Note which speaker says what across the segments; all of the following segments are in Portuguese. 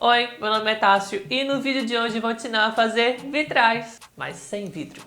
Speaker 1: Oi, meu nome é Tássio e no vídeo de hoje vou te ensinar a fazer vitrais, mas sem vidro.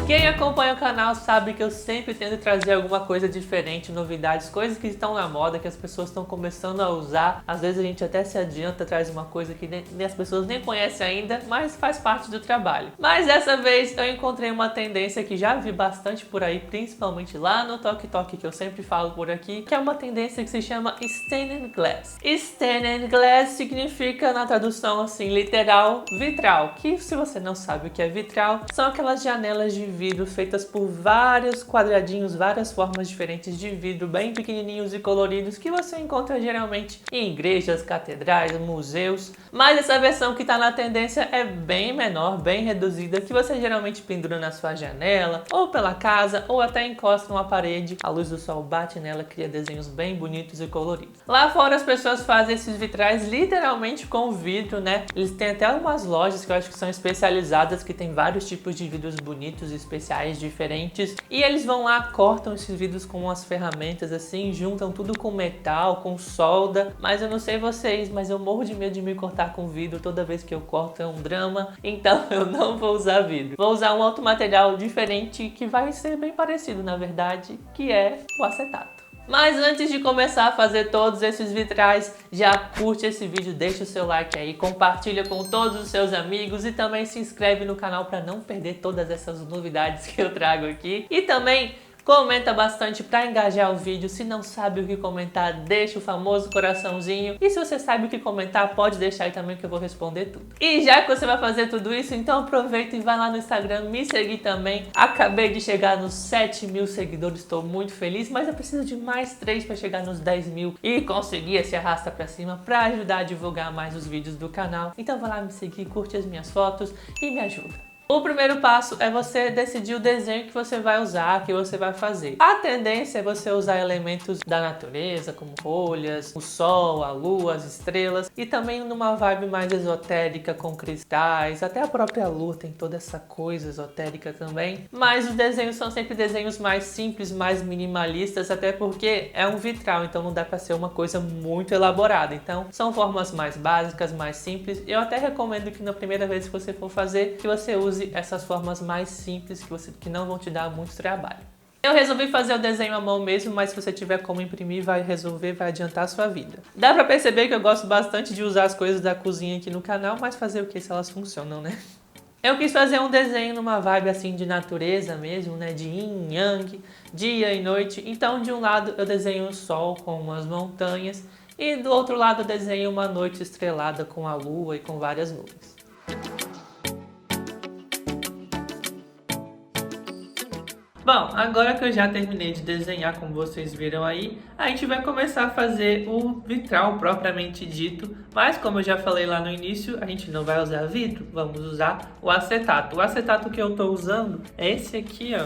Speaker 1: Quem acompanha o canal sabe que eu sempre tento trazer alguma coisa diferente, novidades, coisas que estão na moda, que as pessoas estão começando a usar. Às vezes a gente até se adianta, traz uma coisa que nem as pessoas nem conhecem ainda, mas faz parte do trabalho. Mas dessa vez eu encontrei uma tendência que já vi bastante por aí, principalmente lá no Tok Tok, que eu sempre falo por aqui, que é uma tendência que se chama Stained Glass. Stained Glass significa, na tradução assim, literal, vitral. Que se você não sabe o que é vitral, são aquelas janelas de vidro feitas por vários quadradinhos, várias formas diferentes de vidro, bem pequenininhos e coloridos, que você encontra geralmente em igrejas, catedrais, museus. Mas essa versão que está na tendência é bem menor, bem reduzida, que você geralmente pendura na sua janela, ou pela casa, ou até encosta numa parede. A luz do sol bate nela, cria desenhos bem bonitos e coloridos. Lá fora as pessoas fazem esses vitrais literalmente com vidro, né? Eles têm até umas lojas que eu acho que são especializadas, que tem vários tipos de vidros bonitos e especiais diferentes, e eles vão lá, cortam esses vidros com umas ferramentas assim, juntam tudo com metal, com solda. Mas eu não sei vocês, mas eu morro de medo de me cortar com vidro. Toda vez que eu corto é um drama, então eu não vou usar vidro. Vou usar um outro material diferente que vai ser bem parecido, na verdade, que é o acetato. Mas antes de começar a fazer todos esses vitrais, já curte esse vídeo, deixa o seu like aí, compartilha com todos os seus amigos e também se inscreve no canal para não perder todas essas novidades que eu trago aqui. E também comenta bastante para engajar o vídeo. Se não sabe o que comentar, deixa o famoso coraçãozinho. E se você sabe o que comentar, pode deixar aí também que eu vou responder tudo. E já que você vai fazer tudo isso, então aproveita e vai lá no Instagram me seguir também. Acabei de chegar nos 7.000 seguidores, estou muito feliz, mas eu preciso de mais 3 para chegar nos 10.000 e conseguir esse arrasta para cima para ajudar a divulgar mais os vídeos do canal. Então vai lá me seguir, curte as minhas fotos e me ajuda. O primeiro passo é você decidir o desenho que você vai usar, que você vai fazer. A tendência é você usar elementos da natureza, como folhas, o sol, a lua, as estrelas, e também numa vibe mais esotérica, com cristais. Até a própria lua tem toda essa coisa esotérica também. Mas os desenhos são sempre desenhos mais simples, mais minimalistas, até porque é um vitral, então não dá para ser uma coisa muito elaborada. Então são formas mais básicas, mais simples. Eu até recomendo que na primeira vez que você for fazer, que você use essas formas mais simples que não vão te dar muito trabalho. Eu resolvi fazer o desenho à mão mesmo, mas se você tiver como imprimir, vai adiantar a sua vida. Dá pra perceber que eu gosto bastante de usar as coisas da cozinha aqui no canal, mas fazer o que se elas funcionam, né? Eu quis fazer um desenho numa vibe assim de natureza mesmo, né? De yin, yang, dia e noite. Então de um lado eu desenho o sol com umas montanhas e do outro lado eu desenho uma noite estrelada com a lua e com várias nuvens. Bom, agora que eu já terminei de desenhar, como vocês viram aí, a gente vai começar a fazer o vitral propriamente dito, mas como eu já falei lá no início, a gente não vai usar vidro, vamos usar o acetato. O acetato que eu estou usando é esse aqui, ó.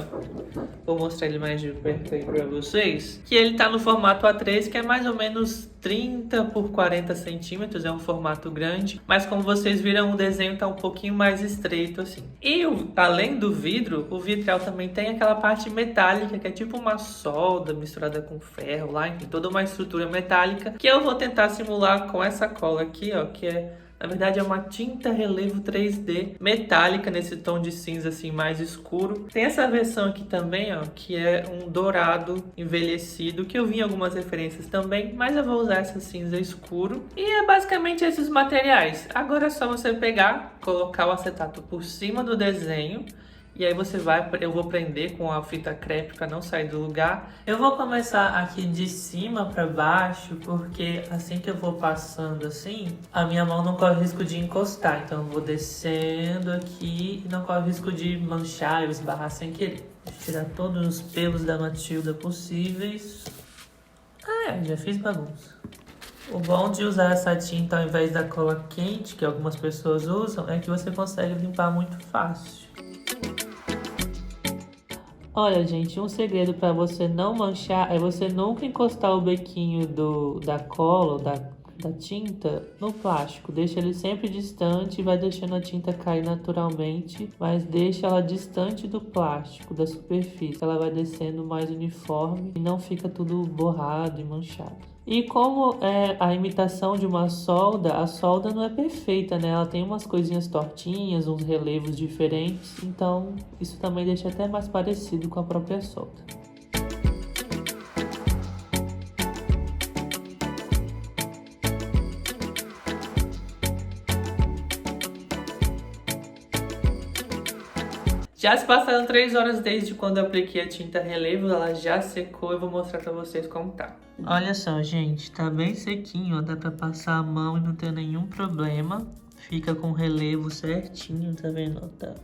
Speaker 1: Vou mostrar ele mais de perto aí para vocês, que ele tá no formato A3, que é mais ou menos 30 por 40 centímetros, é um formato grande, mas como vocês viram, o desenho tá um pouquinho mais estreito assim. E além do vidro, o vitral também tem aquela parte metálica, que é tipo uma solda misturada com ferro lá, enfim, toda uma estrutura metálica, que eu vou tentar simular com essa cola aqui, ó, que é, na verdade, é uma tinta relevo 3D metálica, nesse tom de cinza assim mais escuro. Tem essa versão aqui também, ó, que é um dourado envelhecido, que eu vi em algumas referências também, mas eu vou usar essa cinza escuro. E é basicamente esses materiais. Agora é só você pegar, colocar o acetato por cima do desenho, e aí eu vou prender com a fita crepe para não sair do lugar. Eu vou começar aqui de cima para baixo, porque assim que eu vou passando assim, a minha mão não corre risco de encostar. Então eu vou descendo aqui e não corre risco de manchar ou esbarrar sem querer. Vou tirar todos os pelos da Matilda possíveis. Já fiz bagunça. O bom de usar essa tinta ao invés da cola quente, que algumas pessoas usam, é que você consegue limpar muito fácil. Olha, gente, um segredo para você não manchar é você nunca encostar o bequinho da cola ou da tinta no plástico. Deixa ele sempre distante e vai deixando a tinta cair naturalmente, mas deixa ela distante do plástico, da superfície. Ela vai descendo mais uniforme e não fica tudo borrado e manchado. E como é a imitação de uma solda, a solda não é perfeita, né? Ela tem umas coisinhas tortinhas, uns relevos diferentes, então isso também deixa até mais parecido com a própria solda. Já se passaram 3 horas desde quando eu apliquei a tinta relevo, ela já secou, eu vou mostrar pra vocês como tá. Olha só, gente, tá bem sequinho, ó, dá pra passar a mão e não ter nenhum problema. Fica com relevo certinho, tá vendo? Ó, tá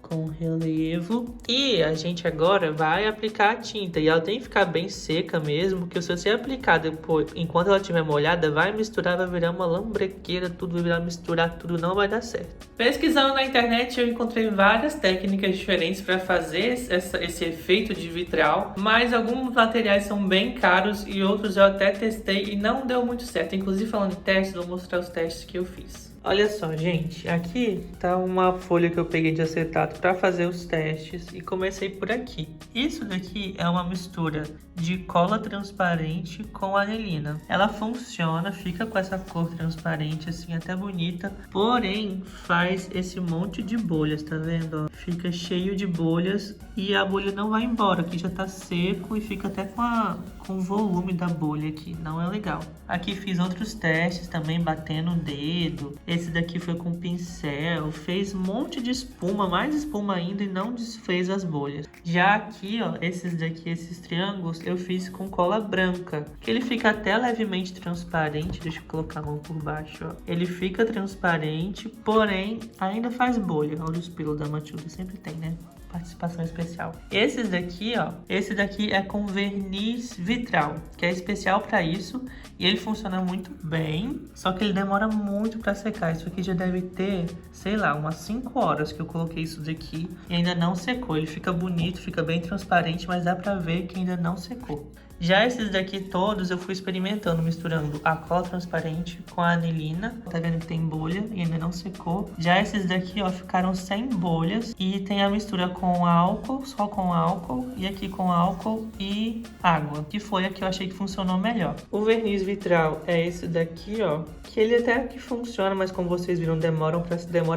Speaker 1: com relevo. E a gente agora vai aplicar a tinta. E ela tem que ficar bem seca mesmo, porque se você aplicar depois, enquanto ela estiver molhada, vai misturar, vai virar uma lambrequeira, tudo vai virar misturar, tudo não vai dar certo. Pesquisando na internet, eu encontrei várias técnicas diferentes para fazer esse efeito de vitral, mas alguns materiais são bem caros e outros eu até testei e não deu muito certo. Inclusive, falando em testes, vou mostrar os testes que eu fiz. Olha só, gente, aqui tá uma folha que eu peguei de acetato para fazer os testes e comecei por aqui. Isso daqui é uma mistura de cola transparente com anilina. Ela funciona, fica com essa cor transparente assim, até bonita, porém faz esse monte de bolhas, tá vendo? Fica cheio de bolhas e a bolha não vai embora, aqui já tá seco e fica até com o volume da bolha aqui, não é legal. Aqui fiz outros testes também, batendo o dedo. Esse daqui foi com pincel, fez um monte de espuma, mais espuma ainda e não desfez as bolhas. Já aqui, ó, esses daqui, esses triângulos, eu fiz com cola branca, que ele fica até levemente transparente. Deixa eu colocar a mão por baixo, ó. Ele fica transparente, porém ainda faz bolha. Olha os pelos da Matilda, sempre tem, né? Participação especial. Esses daqui, ó, esse daqui é com verniz vitral, que é especial para isso e ele funciona muito bem, só que ele demora muito para secar. Isso aqui já deve ter, sei lá, umas 5 horas que eu coloquei isso daqui e ainda não secou. Ele fica bonito, fica bem transparente, mas dá para ver que ainda não secou. Já esses daqui todos eu fui experimentando, misturando a cola transparente com a anilina. Tá vendo que tem bolha e ainda não secou. Já esses daqui, ó, ficaram sem bolhas. E tem a mistura com álcool, só com álcool. E aqui com álcool e água, que foi a que eu achei que funcionou melhor. O verniz vitral é esse daqui, ó. Que ele até que funciona, mas como vocês viram, demora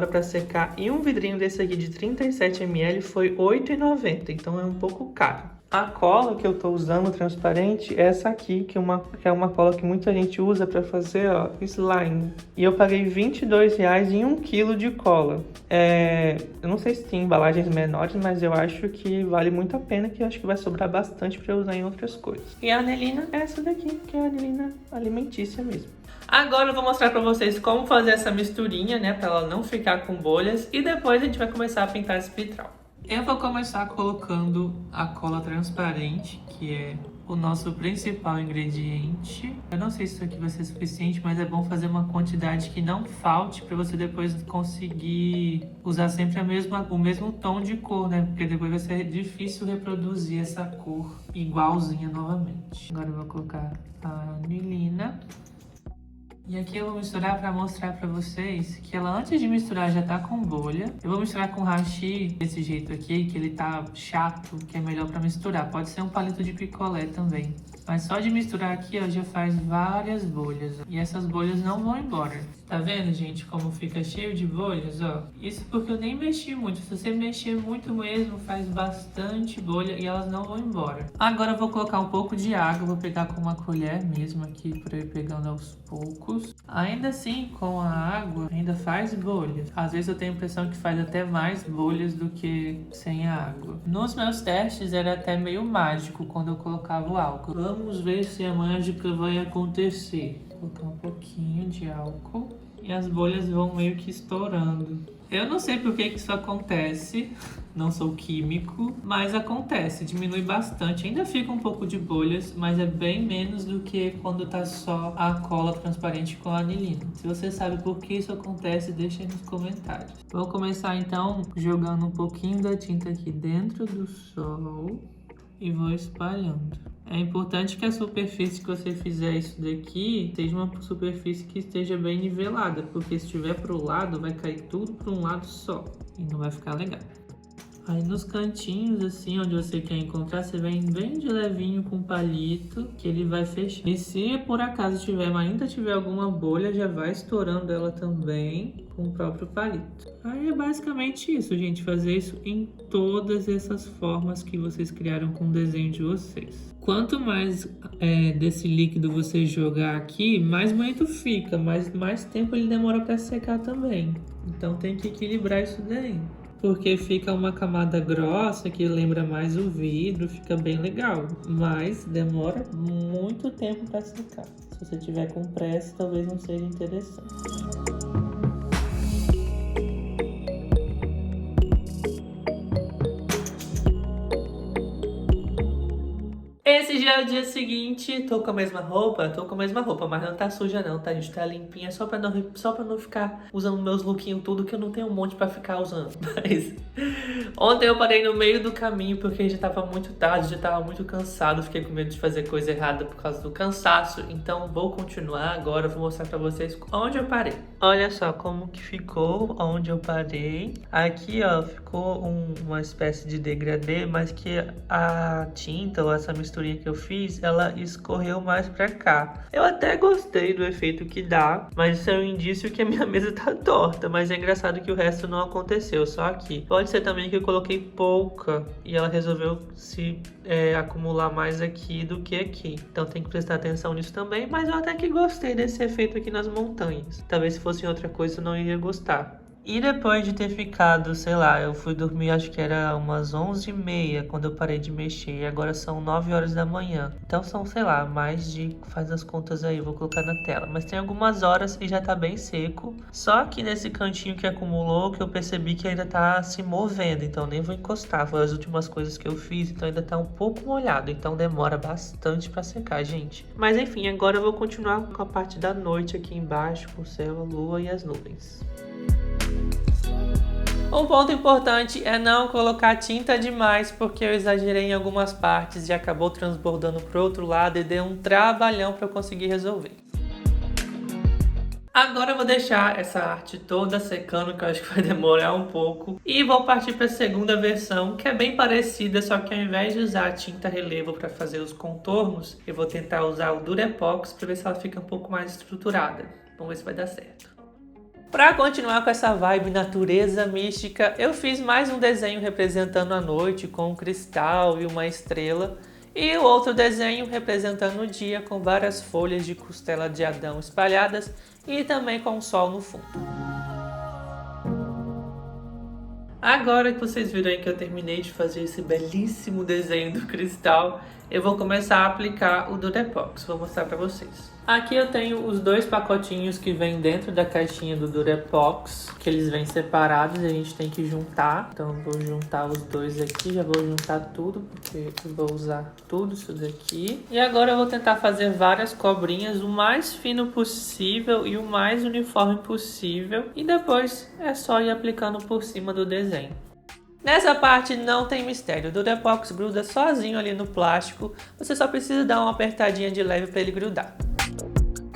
Speaker 1: pra secar. E um vidrinho desse aqui de 37 ml foi R$ 8,90. Então é um pouco caro. A cola que eu tô usando transparente é essa aqui, que é uma cola que muita gente usa para fazer, ó, slime. E eu paguei R$22 em 1 kg de cola. Eu não sei se tem embalagens menores, mas eu acho que vale muito a pena, que eu acho que vai sobrar bastante para usar em outras coisas. E a anilina é essa daqui, que é a anilina alimentícia mesmo. Agora eu vou mostrar para vocês como fazer essa misturinha, né, para ela não ficar com bolhas. E depois a gente vai começar a pintar esse vitral. Eu vou começar colocando a cola transparente, que é o nosso principal ingrediente. Eu não sei se isso aqui vai ser suficiente, mas é bom fazer uma quantidade que não falte para você depois conseguir usar sempre o mesmo tom de cor, né? Porque depois vai ser difícil reproduzir essa cor igualzinha novamente. Agora eu vou colocar a anilina. E aqui eu vou misturar para mostrar para vocês que ela, antes de misturar, já tá com bolha. Eu vou misturar com hashi desse jeito aqui, que ele tá chato, que é melhor para misturar. Pode ser um palito de picolé também. Mas só de misturar aqui, ó, já faz várias bolhas. E essas bolhas não vão embora. Tá vendo, gente, como fica cheio de bolhas, ó? Isso porque eu nem mexi muito. Se você mexer muito mesmo, faz bastante bolha e elas não vão embora. Agora eu vou colocar um pouco de água. Vou pegar com uma colher mesmo aqui pra ir pegando aos poucos. Ainda assim, com a água, ainda faz bolhas. Às vezes eu tenho a impressão que faz até mais bolhas do que sem a água. Nos meus testes era até meio mágico quando eu colocava o álcool. Vamos ver se a mágica vai acontecer. Vou colocar um pouquinho de álcool e as bolhas vão meio que estourando. Eu não sei por que isso acontece, não sou químico, mas acontece, diminui bastante. Ainda fica um pouco de bolhas, mas é bem menos do que quando tá só a cola transparente com a anilina. Se você sabe por que isso acontece, deixa aí nos comentários. Vou começar então jogando um pouquinho da tinta aqui dentro do sol e vou espalhando. É importante que a superfície que você fizer isso daqui seja uma superfície que esteja bem nivelada, porque se estiver para o lado, vai cair tudo para um lado só e não vai ficar legal. Aí nos cantinhos, assim, onde você quer encontrar, você vem bem de levinho com o palito, que ele vai fechar. E se por acaso ainda tiver alguma bolha, já vai estourando ela também com o próprio palito. Aí é basicamente isso, gente, fazer isso em todas essas formas que vocês criaram com o desenho de vocês. Quanto mais desse líquido você jogar aqui, mais bonito fica, mas mais tempo ele demora para secar também. Então tem que equilibrar isso daí. Porque fica uma camada grossa que lembra mais o vidro, fica bem legal, mas demora muito tempo para secar. Se você tiver com pressa, talvez não seja interessante. Esse já é o dia seguinte, tô com a mesma roupa? Tô com a mesma roupa, mas não tá suja não, tá? A gente tá limpinha, só pra não ficar usando meus lookinhos tudo, que eu não tenho um monte pra ficar usando. Mas ontem eu parei no meio do caminho, porque já tava muito tarde, já tava muito cansado, fiquei com medo de fazer coisa errada por causa do cansaço. Então vou continuar agora, vou mostrar pra vocês onde eu parei. Olha só como que ficou onde eu parei. Aqui, ó, ficou uma espécie de degradê, mas que a tinta ou essa misturinha que eu fiz, ela escorreu mais pra cá. Eu até gostei do efeito que dá, mas isso é um indício que a minha mesa tá torta, mas é engraçado que o resto não aconteceu, só aqui. Pode ser também que eu coloquei pouca e ela resolveu se acumular mais aqui do que aqui. Então tem que prestar atenção nisso também, mas eu até que gostei desse efeito aqui nas montanhas. Talvez se fosse outra coisa eu não iria gostar. E depois de ter ficado, sei lá, eu fui dormir acho que era umas 11h30 quando eu parei de mexer. E agora são 9 horas da manhã. Então são, sei lá, faz as contas aí, vou colocar na tela. Mas tem algumas horas e já tá bem seco. Só que nesse cantinho que acumulou, que eu percebi que ainda tá se movendo. Então nem vou encostar, foi as últimas coisas que eu fiz. Então ainda tá um pouco molhado, então demora bastante pra secar, gente. Mas enfim, agora eu vou continuar com a parte da noite aqui embaixo, com o céu, a lua e as nuvens. Um ponto importante é não colocar tinta demais, porque eu exagerei em algumas partes e acabou transbordando pro outro lado e deu um trabalhão para eu conseguir resolver. Agora eu vou deixar essa arte toda secando, que eu acho que vai demorar um pouco. E vou partir para a segunda versão, que é bem parecida, só que ao invés de usar a tinta relevo para fazer os contornos, eu vou tentar usar o Durepox para ver se ela fica um pouco mais estruturada. Vamos ver se vai dar certo. Para continuar com essa vibe natureza mística, eu fiz mais um desenho representando a noite com um cristal e uma estrela, e o outro desenho representando o dia com várias folhas de costela de Adão espalhadas e também com o sol no fundo. Agora que vocês viram aí que eu terminei de fazer esse belíssimo desenho do cristal, eu vou começar a aplicar o Durepox. Vou mostrar para vocês. Aqui eu tenho os dois pacotinhos que vêm dentro da caixinha do Durepox, que eles vêm separados e a gente tem que juntar. Então eu vou juntar os dois aqui, já vou juntar tudo, porque eu vou usar tudo isso daqui. E agora eu vou tentar fazer várias cobrinhas o mais fino possível e o mais uniforme possível. E depois é só ir aplicando por cima do desenho. Nessa parte não tem mistério, o Durepox gruda sozinho ali no plástico, você só precisa dar uma apertadinha de leve para ele grudar.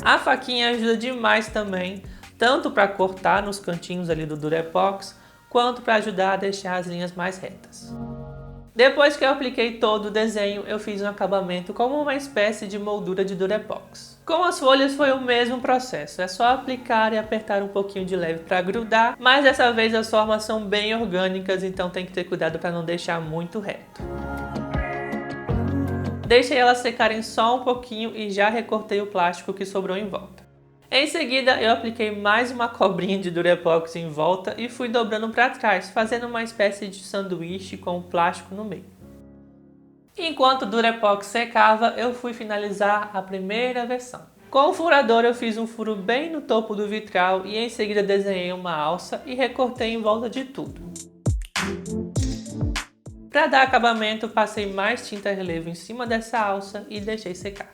Speaker 1: A faquinha ajuda demais também, tanto para cortar nos cantinhos ali do Durepox, quanto para ajudar a deixar as linhas mais retas. Depois que eu apliquei todo o desenho, eu fiz um acabamento como uma espécie de moldura de Durepox. Com as folhas foi o mesmo processo, é só aplicar e apertar um pouquinho de leve para grudar, mas dessa vez as formas são bem orgânicas, então tem que ter cuidado para não deixar muito reto. Deixei elas secarem só um pouquinho e já recortei o plástico que sobrou em volta. Em seguida, eu apliquei mais uma cobrinha de Durepox em volta e fui dobrando para trás, fazendo uma espécie de sanduíche com o plástico no meio. Enquanto o Durepox secava, eu fui finalizar a primeira versão. Com o furador eu fiz um furo bem no topo do vitral e em seguida desenhei uma alça e recortei em volta de tudo. Para dar acabamento, passei mais tinta relevo em cima dessa alça e deixei secar.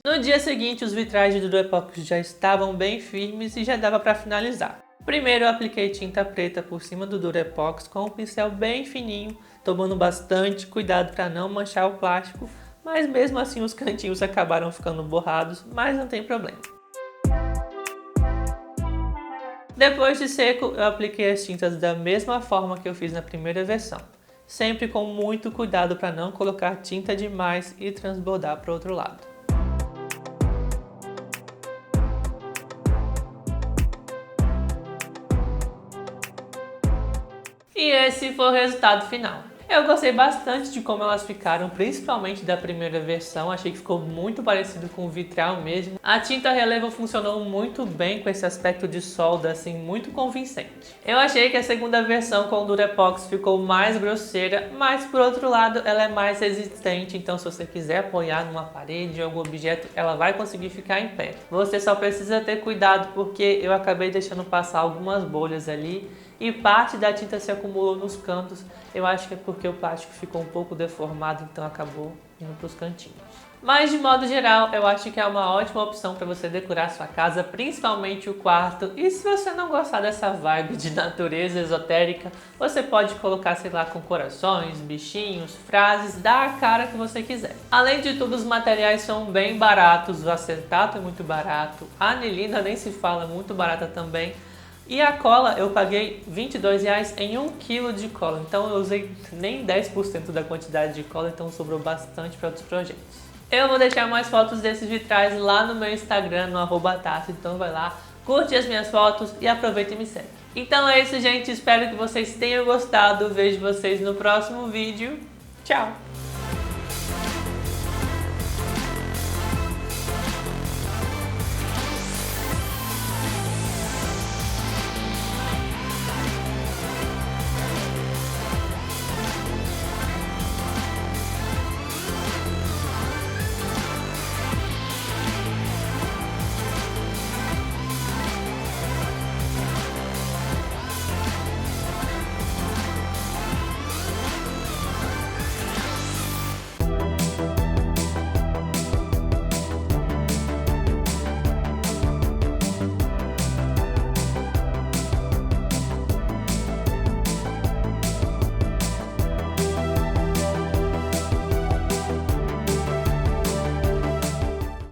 Speaker 1: No dia seguinte, os vitrais de Durepox já estavam bem firmes e já dava para finalizar. Primeiro eu apliquei tinta preta por cima do Durepox com um pincel bem fininho, tomando bastante cuidado para não manchar o plástico, mas mesmo assim os cantinhos acabaram ficando borrados, mas não tem problema. Depois de seco, eu apliquei as tintas da mesma forma que eu fiz na primeira versão, sempre com muito cuidado para não colocar tinta demais e transbordar para o outro lado. E esse foi o resultado final. Eu gostei bastante de como elas ficaram, principalmente da primeira versão, achei que ficou muito parecido com o vitral mesmo. A tinta relevo funcionou muito bem com esse aspecto de solda, assim, muito convincente. Eu achei que a segunda versão com Durepox ficou mais grosseira, mas por outro lado ela é mais resistente, então se você quiser apoiar numa parede ou algum objeto, ela vai conseguir ficar em pé. Você só precisa ter cuidado porque eu acabei deixando passar algumas bolhas ali, e parte da tinta se acumulou nos cantos. Eu acho que é porque o plástico ficou um pouco deformado, então acabou indo para os cantinhos. Mas de modo geral, eu acho que é uma ótima opção para você decorar sua casa, principalmente o quarto. E se você não gostar dessa vibe de natureza esotérica, você pode colocar, sei lá, com corações, bichinhos, frases, dá a cara que você quiser. Além de tudo, os materiais são bem baratos, o acetato é muito barato, a anilina nem se fala, é muito barata também. E a cola eu paguei R$22 em 1 kg de cola, então eu usei nem 10% da quantidade de cola, então sobrou bastante para outros projetos. Eu vou deixar mais fotos desses vitrais lá no meu Instagram, no @Tarso, então vai lá, curte as minhas fotos e aproveita e me segue. Então é isso, gente, espero que vocês tenham gostado, vejo vocês no próximo vídeo, tchau!